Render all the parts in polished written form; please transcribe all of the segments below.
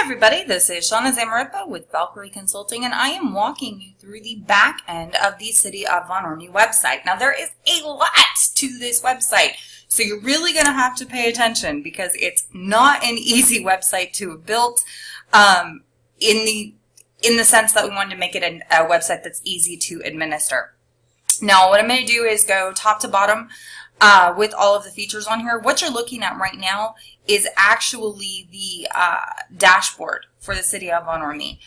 everybody, this is Shauna Zamaripa with Valkeryie Consulting, and I am walking you through the back end of the City of Von Ormy website. Now, there is a lot to this website, so you're really going to have to pay attention because it's not an easy website to have built in the sense that we wanted to make it a website that's easy to administer. Now, what I'm going to do is go top to bottom with all of the features on here. What you're looking at right now is actually the dashboard for the City of Von Ormy.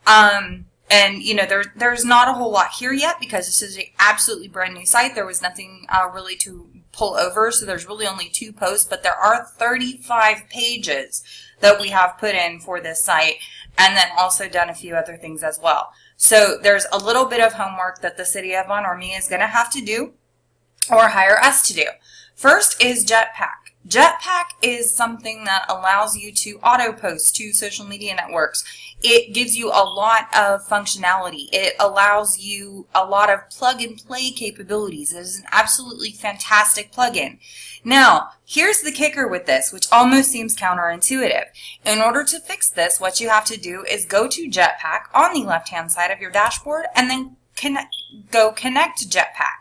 And, you know, there's not a whole lot here yet because this is an absolutely brand new site. There was nothing really to pull over, so there's really only 2 posts, but there are 35 pages that we have put in for this site, and then also done a few other things as well. So there's a little bit of homework that the City of Von Ormy is going to have to do or hire us to do. First is Jetpack. Jetpack is something that allows you to auto post to social media networks. It gives you a lot of functionality. It allows you a lot of plug and play capabilities. It is an absolutely fantastic plugin. Now, here's the kicker with this, which almost seems counterintuitive. In order to fix this, what you have to do is go to Jetpack on the left-hand side of your dashboard and then connect to Jetpack.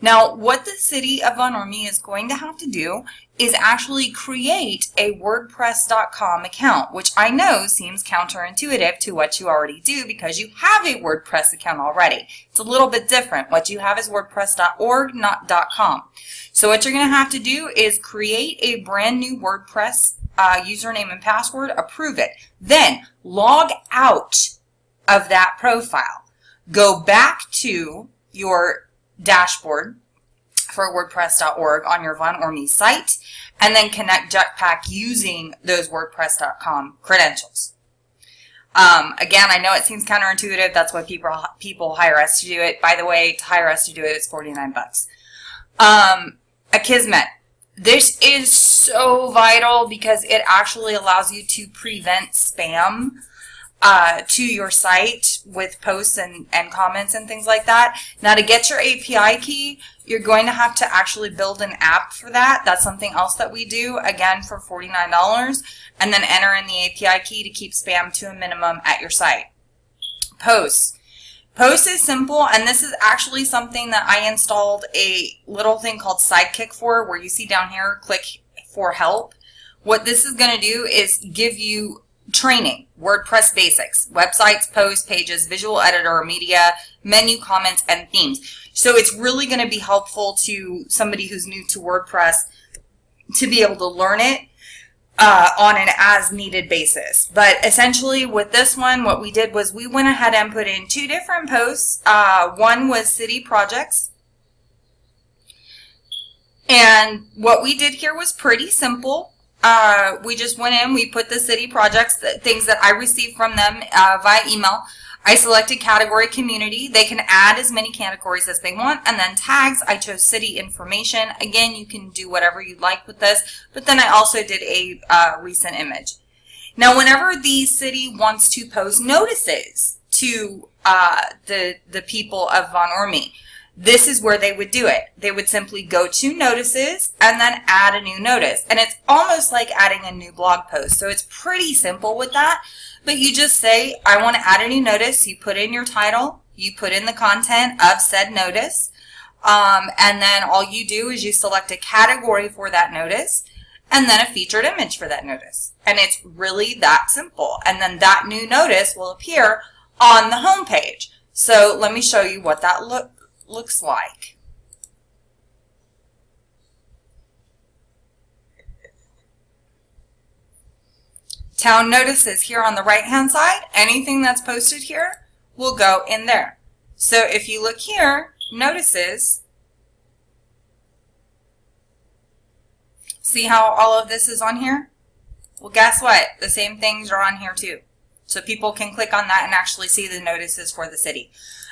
Now, what the City of Von Ormy is going to have to do is actually create a Wordpress.com account, which I know seems counterintuitive to what you already do because you have a WordPress account already. It's a little bit different. What you have is WordPress.org, not .com. So what you're going to have to do is create a brand new WordPress username and password, approve it, then log out of that profile. Go back to your dashboard for WordPress.org on your Von Ormy site, and then connect Jetpack using those WordPress.com credentials. Again, I know it seems counterintuitive. That's why people hire us to do it. By the way, to hire us to do it, it's $49. Akismet. This is so vital because it actually allows you to prevent spam to your site with posts and comments and things like that. Now, to get your API key, you're going to have to actually build an app for that. That's something else that we do, again, for $49, and then enter in the API key to keep spam to a minimum at your site. Posts. Post is simple, and this is actually something that I installed a little thing called Sidekick for, where you see down here, click for help. What this is going to do is give you training, WordPress basics, websites, posts, pages, visual editor, media, menu, comments, and themes. So it's really going to be helpful to somebody who's new to WordPress to be able to learn it on an as-needed basis. But essentially with this one, what we did was we went ahead and put in 2 different posts. One was city projects. And what we did here was pretty simple. We just went in, we put the city projects, the things that I received from them via email. I selected category community. They can add as many categories as they want. And then tags, I chose city information. Again, you can do whatever you'd like with this. But then I also did a recent image. Now, whenever the city wants to post notices to the people of Von Ormy, this is where they would do it. They would simply go to notices and then add a new notice. And it's almost like adding a new blog post. So it's pretty simple with that. But you just say, I want to add a new notice. You put in your title. You put in the content of said notice. And then all you do is you select a category for that notice and then a featured image for that notice. And it's really that simple. And then that new notice will appear on the home page. So let me show you what that looks like. Town notices here on the right hand side, anything that's posted here will go in there. So if you look here, notices, see how all of this is on here? Well, guess what? The same things are on here too. So people can click on that and actually see the notices for the city.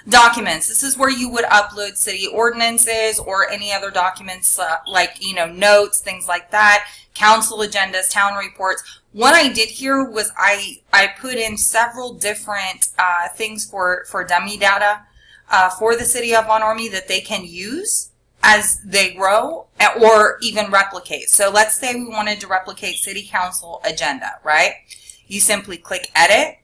Documents. This is where you would upload city ordinances or any other documents like, you know, notes, things like that, council agendas, town reports. What I did here was I put in several different things for dummy data for the City of Von Ormy that they can use as they grow or even replicate. So let's say we wanted to replicate city council agenda, right? you simply click edit.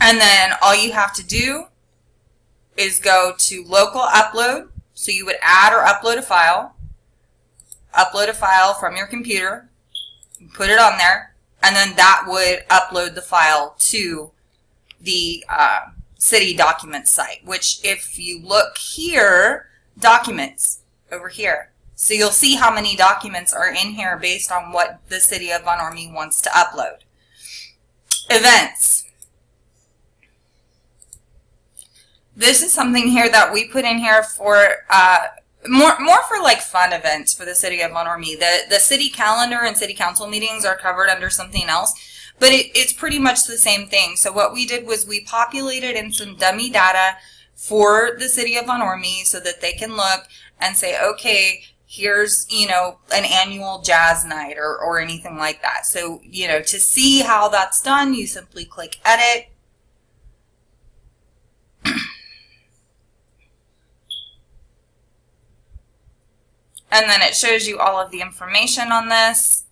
And then all you have to do is go to local upload. So you would add or upload a file from your computer, put it on there, and then that would upload the file to the city documents site, which if you look here, documents over here. So you'll see how many documents are in here based on what the city of Von Ormy wants to upload. Events. This is something here that we put in here for more for like fun events for the city of Von Ormy. The city calendar and city council meetings are covered under something else, but it's pretty much the same thing. So what we did was we populated in some dummy data for the city of Von Ormy so that they can look and say, okay, here's, you know, an annual jazz night or anything like that. So, you know, to see how that's done, you simply click edit. And then it shows you all of the information on this,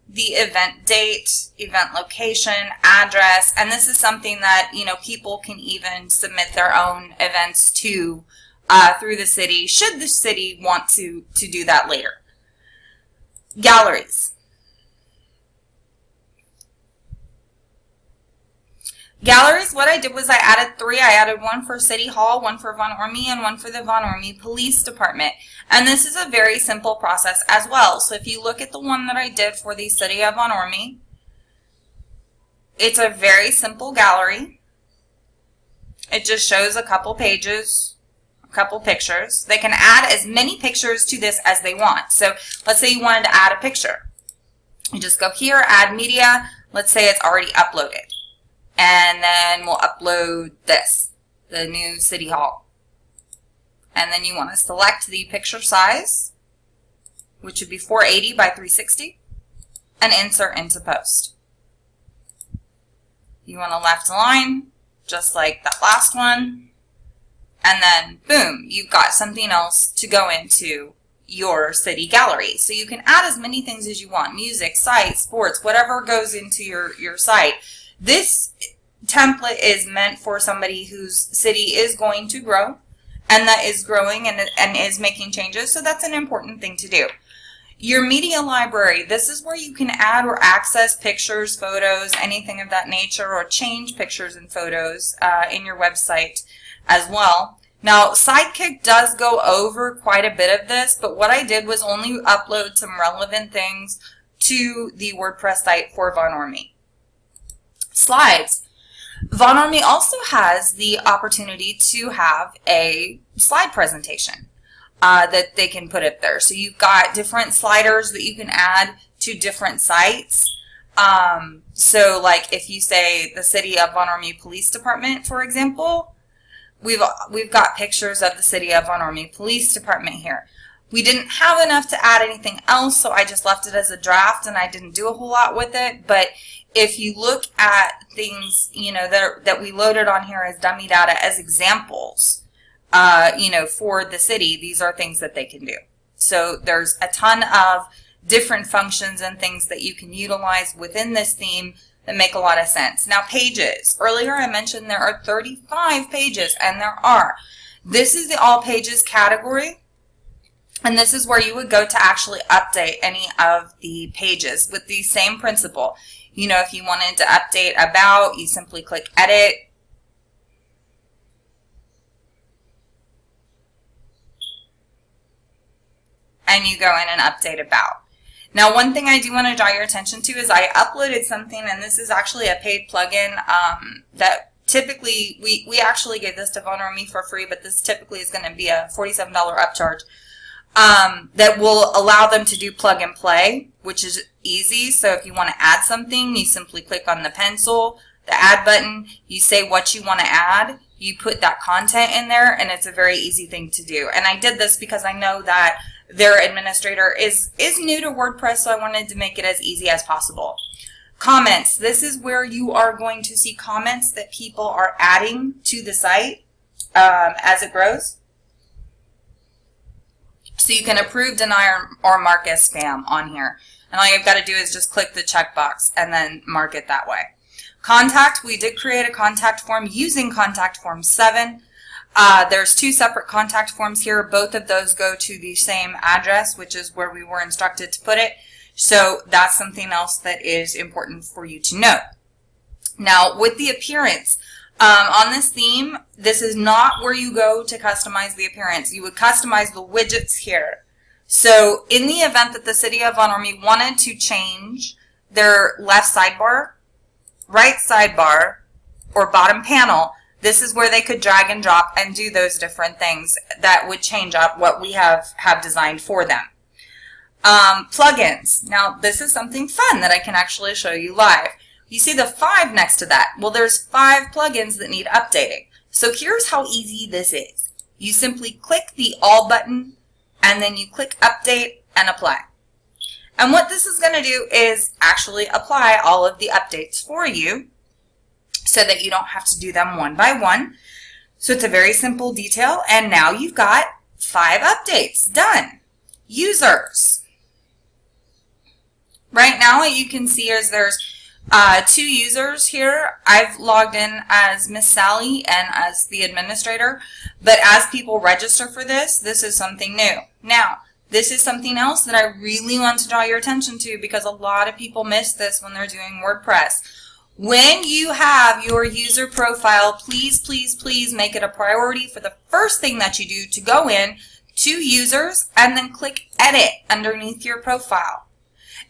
the event date, event location, address, and this is something that, you know, people can even submit their own events to through the city, should the city want to do that later. Galleries. Galleries, what I did was I added 3. I added one for City Hall, one for Von Ormy, and one for the Von Ormy Police Department. And this is a very simple process as well. So if you look at the one that I did for the City of Von Ormy, it's a very simple gallery. It just shows a couple pages, a couple pictures. They can add as many pictures to this as they want. So let's say you wanted to add a picture. You just go here, add media. Let's say it's already uploaded. And then we'll upload this, the new City Hall. And then you want to select the picture size, which would be 480 by 360, and insert into post. You want to left align, just like that last one. And then, boom, you've got something else to go into your city gallery. So you can add as many things as you want, music, sites, sports, whatever goes into your site. This template is meant for somebody whose city is going to grow and that is growing and is making changes, so that's an important thing to do. Your media library, this is where you can add or access pictures, photos, anything of that nature, or change pictures and photos in your website as well. Now, Sidekick does go over quite a bit of this, but what I did was only upload some relevant things to the WordPress site for Von Ormy. Slides. Von Ormy also has the opportunity to have a slide presentation that they can put up there. So you've got different sliders that you can add to different sites. So like if you say the City of Von Ormy Police Department, for example, we've got pictures of the City of Von Ormy Police Department here. We didn't have enough to add anything else, so I just left it as a draft and I didn't do a whole lot with it. But if you look at things, you know, that we loaded on here as dummy data as examples, you know, for the city, these are things that they can do. So there's a ton of different functions and things that you can utilize within this theme that make a lot of sense. Now, pages. Earlier I mentioned there are 35 pages, and there are. This is the all pages category. And this is where you would go to actually update any of the pages with the same principle. You know, if you wanted to update about, you simply click edit. And you go in and update about. Now, one thing I do want to draw your attention to is I uploaded something, and this is actually a paid plugin that typically, we actually gave this to Von Ormy for free, but this typically is going to be a $47 upcharge. That will allow them to do plug and play, which is easy. So if you want to add something, you simply click on the pencil, the add button, you say what you want to add, you put that content in there, and it's a very easy thing to do. And I did this because I know that their administrator is new to WordPress, so I wanted to make it as easy as possible. Comments. This is where you are going to see comments that people are adding to the site as it grows. So you can approve, deny, or mark as spam on here. And all you've got to do is just click the checkbox and then mark it that way. Contact, we did create a contact form using contact form 7. There's 2 separate contact forms here. Both of those go to the same address, which is where we were instructed to put it. So that's something else that is important for you to know. Now, with the appearance, on this theme, this is not where you go to customize the appearance. You would customize the widgets here. So in the event that the city of Von Ormy wanted to change their left sidebar, right sidebar, or bottom panel, this is where they could drag and drop and do those different things that would change up what we have designed for them. Plugins. Now, this is something fun that I can actually show you live. You see the 5 next to that? Well, there's 5 plugins that need updating. So here's how easy this is. You simply click the All button, and then you click Update and Apply. And what this is going to do is actually apply all of the updates for you so that you don't have to do them one by one. So it's a very simple detail, and now you've got 5 updates done. Users. Right now what you can see is there's 2 users here. I've logged in as Miss Sally and as the administrator, but as people register for this, this is something new. Now, this is something else that I really want to draw your attention to because a lot of people miss this when they're doing WordPress. When you have your user profile, please, please, please make it a priority for the first thing that you do to go in to users and then click edit underneath your profile.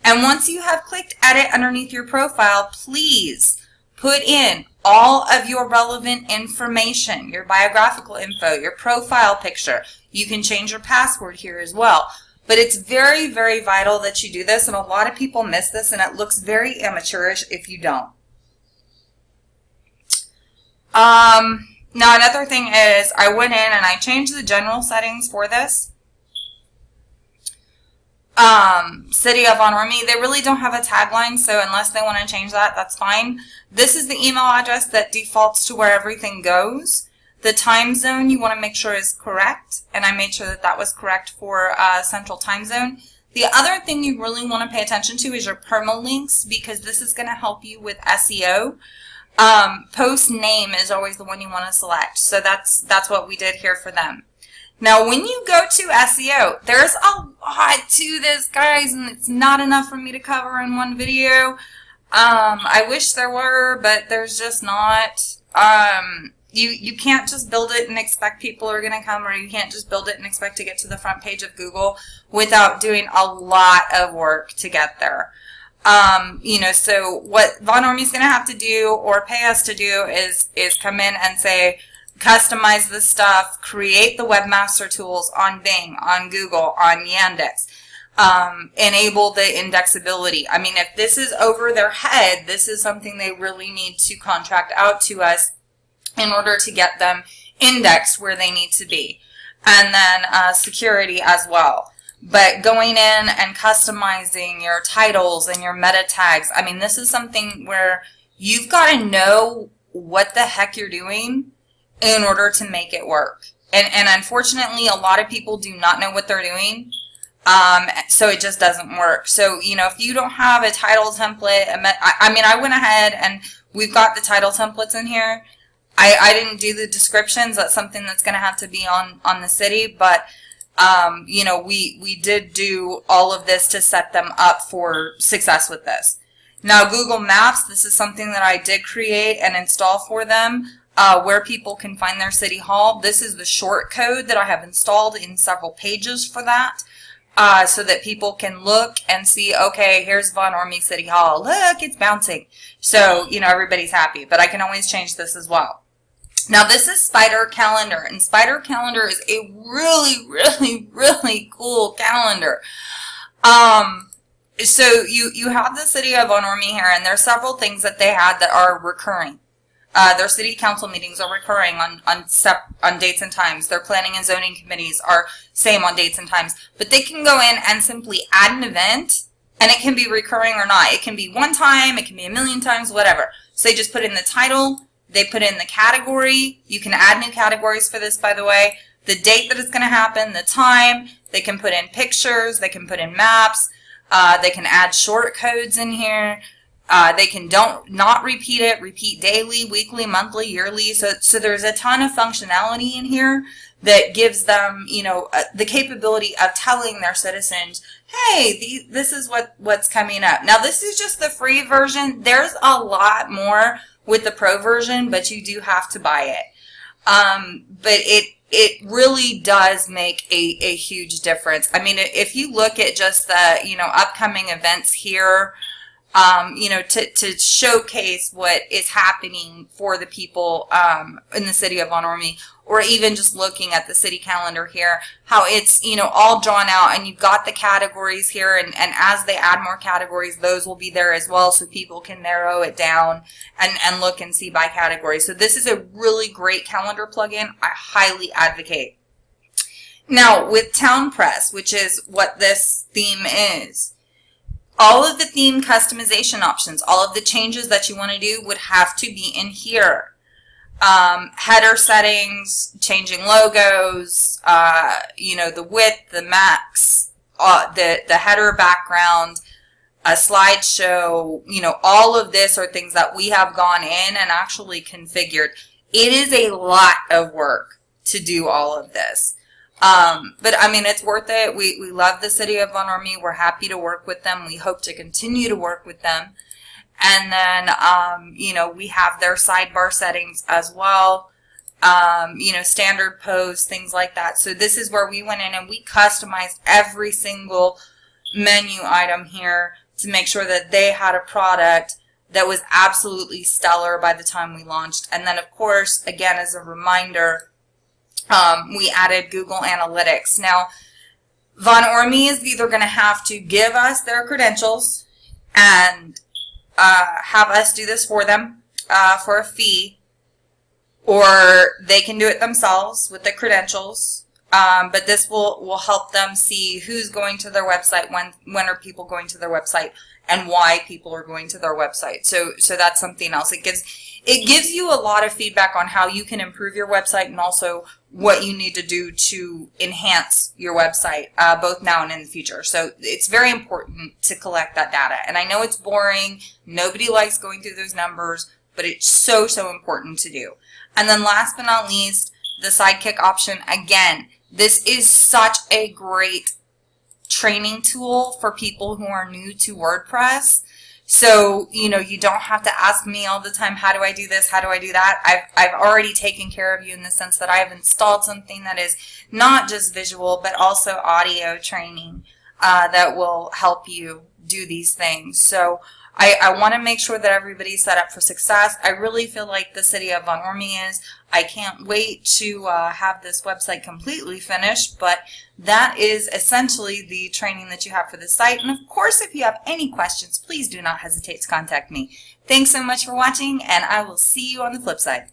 And once you have clicked edit underneath your profile, please put in all of your relevant information, your biographical info, your profile picture. You can change your password here as well. But it's very, very vital that you do this, and a lot of people miss this, and it looks very amateurish if you don't. Now another thing is I went in and I changed the general settings for this. City of Von Ormy, they really don't have a tagline, so unless they want to change that, that's fine. This is the email address that defaults to where everything goes. The time zone you want to make sure is correct, and I made sure that that was correct for Central Time Zone. The other thing you really want to pay attention to is your permalinks, because this is going to help you with SEO. Post name is always the one you want to select, so that's what we did here for them. Now, when you go to SEO, there's a lot to this, guys, and it's not enough for me to cover in one video. I wish there were, but there's just not. You can't just build it and expect people are going to come, or you can't just build it and expect to get to the front page of Google without doing a lot of work to get there. You know, so what Von Ormy is going to have to do or pay us to do is come in and say, customize this stuff, create the webmaster tools on Bing, on Google, on Yandex, enable the indexability. I mean, if this is over their head, this is something they really need to contract out to us in order to get them indexed where they need to be. And then security as well. But going in and customizing your titles and your meta tags, I mean, this is something where you've got to know what the heck you're doing in order to make it work. And unfortunately, a lot of people do not know what they're doing, so it just doesn't work. So, you know, if you don't have a title template, I mean, I went ahead and we've got the title templates in here. I didn't do the descriptions. That's something that's going to have to be on the city, but you know, we did do all of this to set them up for success with this. Now, Google Maps, this is something that I did create and install for them, where people can find their city hall. This is the short code that I have installed in several pages for that, so that people can look and see, okay, here's Von Ormy City Hall. Look, it's bouncing. So, you know, everybody's happy, but I can always change this as well. Now, this is Spider Calendar, and Spider Calendar is a really, really, really cool calendar. So you have the city of Von Ormy here, and there are several things that they had that are recurring. Their city council meetings are recurring on dates and times. Their planning and zoning committees are same on dates and times. But they can go in and simply add an event, and it can be recurring or not. It can be one time, it can be a million times, whatever. So they just put in the title, they put in the category. You can add new categories for this, by the way. The date that it's going to happen, the time, They can put in pictures, they can put in maps, they can add short codes in here. They can not repeat it, repeat daily, weekly, monthly, yearly. So there's a ton of functionality in here that gives them, you know, the capability of telling their citizens, hey, this is what's coming up. Now, this is just the free version. There's a lot more with the pro version, but you do have to buy it. But it really does make a huge difference. I mean, if you look at just the, you know, upcoming events here, you know, to showcase what is happening for the people in the city of Von Ormy, or even just looking at the city calendar here, how it's, you know, all drawn out, and you've got the categories here, and as they add more categories, those will be there as well, so people can narrow it down and look and see by category. So this is a really great calendar plugin. I highly advocate. Now, with Town Press, which is what this theme is, all of the theme customization options, all of the changes that you want to do would have to be in here. Header settings, changing logos, you know, the width, the max, the header background, a slideshow, you know, all of this are things that we have gone in and actually configured. It is a lot of work to do all of this. But I mean, it's worth it. We love the city of Von Ormy. We're happy to work with them. We hope to continue to work with them. And then, you know, we have their sidebar settings as well. You know, standard pose, things like that. So this is where we went in and we customized every single menu item here to make sure that they had a product that was absolutely stellar by the time we launched. And then, of course, again, as a reminder, we added Google Analytics. Now, Von Ormy is either going to have to give us their credentials and have us do this for them for a fee, or they can do it themselves with the credentials. But this will help them see who's going to their website, when are people going to their website, and why people are going to their website. So that's something else. It gives you a lot of feedback on how you can improve your website, and also what you need to do to enhance your website, both now and in the future. So it's very important to collect that data. And I know it's boring. Nobody likes going through those numbers, but it's so important to do. And then last but not least, the Sidekick option. Again, this is such a great training tool for people who are new to WordPress. So, you know, you don't have to ask me all the time, how do I do this? How do I do that? I've already taken care of you in the sense that I have installed something that is not just visual, but also audio training that will help you do these things. So I want to make sure that everybody's set up for success. I really feel like the city of Von Ormy is. I can't wait to have this website completely finished, but that is essentially the training that you have for the site. And of course, if you have any questions, please do not hesitate to contact me. Thanks so much for watching, and I will see you on the flip side.